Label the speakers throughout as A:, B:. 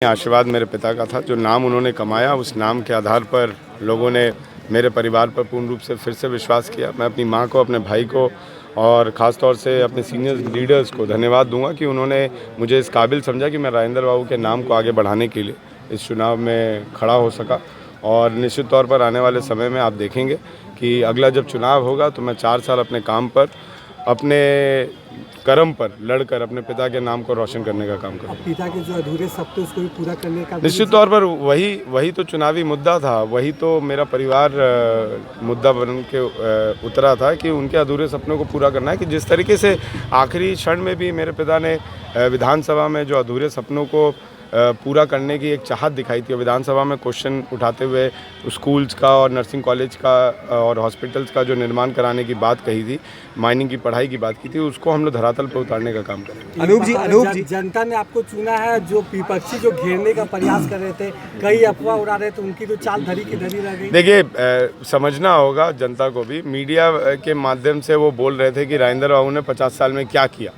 A: आशीर्वाद मेरे पिता का था। जो नाम उन्होंने कमाया, उस नाम के आधार पर लोगों ने मेरे परिवार पर पूर्ण रूप से फिर से विश्वास किया। मैं अपनी माँ को, अपने भाई को और ख़ास तौर से अपने सीनियर लीडर्स को धन्यवाद दूंगा कि उन्होंने मुझे इस काबिल समझा कि मैं राजेंद्र बाबू के नाम को आगे बढ़ाने के लिए इस चुनाव में खड़ा हो सका। और निश्चित तौर पर आने वाले समय में आप देखेंगे कि अगला जब चुनाव होगा तो मैं 4 साल अपने काम पर, अपने कर्म पर लड़कर अपने पिता के नाम को रोशन करने का काम करूँगा।
B: पिता के जो अधूरे सपने उसको भी पूरा करने का
A: निश्चित तौर पर वही तो चुनावी मुद्दा था, वही तो मेरा परिवार मुद्दा बन के उतरा था कि उनके अधूरे सपनों को पूरा करना है। कि जिस तरीके से आखिरी क्षण में भी मेरे पिता ने विधानसभा में जो अधूरे सपनों को पूरा करने की एक चाहत दिखाई थी, और विधानसभा में क्वेश्चन उठाते हुए स्कूल्स का और नर्सिंग कॉलेज का और हॉस्पिटल्स का जो निर्माण कराने की बात कही थी, माइनिंग की पढ़ाई की बात की थी, उसको हम लोग धरातल पर उतारने का काम करेंगे।
B: अनूप जी, जनता ने आपको चुना है। जो विपक्षी जो घेरने का प्रयास कर रहे थे, कई अफवाह उड़ा रहे थे, उनकी तो चाल धरी की धरी रह गई।
A: देखिए, समझना होगा जनता को भी। मीडिया के माध्यम से वो बोल रहे थे कि राजेंद्र बाबू ने 50 साल में क्या किया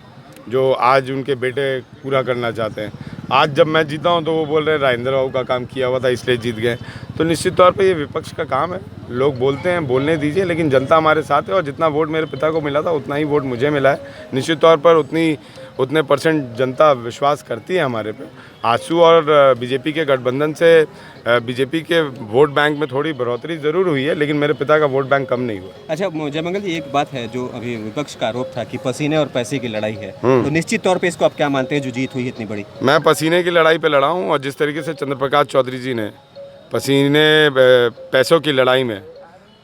A: जो आज उनके बेटे पूरा करना चाहते हैं। आज जब मैं जीता हूं तो वो बोल रहे हैं राजेंद्र बाबू का काम किया हुआ था इसलिए जीत गए। तो निश्चित तौर पे ये विपक्ष का काम है, लोग बोलते हैं, बोलने दीजिए, लेकिन जनता हमारे साथ है और जितना वोट मेरे पिता को मिला था उतना ही वोट मुझे मिला है। निश्चित तौर पर उतने परसेंट जनता विश्वास करती है हमारे पे। आजसू और बीजेपी के गठबंधन से बीजेपी के वोट बैंक में थोड़ी बढ़ोतरी ज़रूर हुई है, लेकिन मेरे पिता का वोट बैंक कम नहीं हुआ।
C: अच्छा जयमंगल जी, एक बात है जो अभी विपक्ष का आरोप था कि पसीने और पैसे की लड़ाई है, तो निश्चित तौर पे इसको आप क्या मानते हैं जो जीत हुई इतनी बड़ी?
A: मैं पसीने की लड़ाई पे लड़ा हूँ, और जिस तरीके से चंद्र प्रकाश चौधरी जी ने पसीने पैसों की लड़ाई में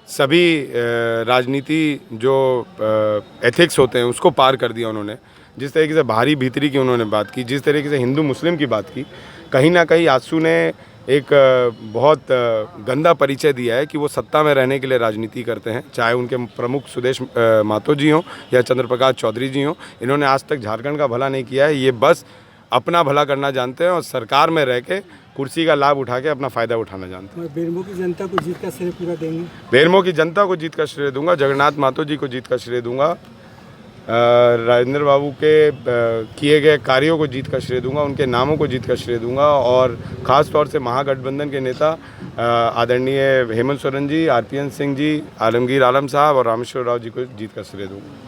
A: सभी राजनीति जो एथिक्स होते हैं उसको पार कर दिया उन्होंने, जिस तरीके से बाहरी भीतरी की उन्होंने बात की, जिस तरीके से हिंदू मुस्लिम की बात की, कहीं ना कहीं आजसू ने एक बहुत गंदा परिचय दिया है कि वो सत्ता में रहने के लिए राजनीति करते हैं। चाहे उनके प्रमुख सुदेश महतो जी हों या चंद्र प्रकाश चौधरी जी हों, इन्होंने आज तक झारखंड का भला नहीं किया है। ये बस अपना भला करना जानते हैं और सरकार में रह के कुर्सी का लाभ उठा के अपना फ़ायदा उठाना जानते हैं।
B: बेरमो की जनता को जीत का श्रेय पूरा देंगे?
A: बेरमो की जनता को जीत का श्रेय दूंगा, जगन्नाथ महतो जी को जीत का श्रेय दूंगा, राजेंद्र बाबू के किए गए कार्यों को जीत का श्रेय दूंगा, उनके नामों को जीत का श्रेय दूंगा, और ख़ास तौर से महागठबंधन के नेता आदरणीय हेमंत सोरेन जी, आरपीएन सिंह जी, आलमगीर आलम साहब और रामेश्वर राव जी को जीत का श्रेय दूंगा।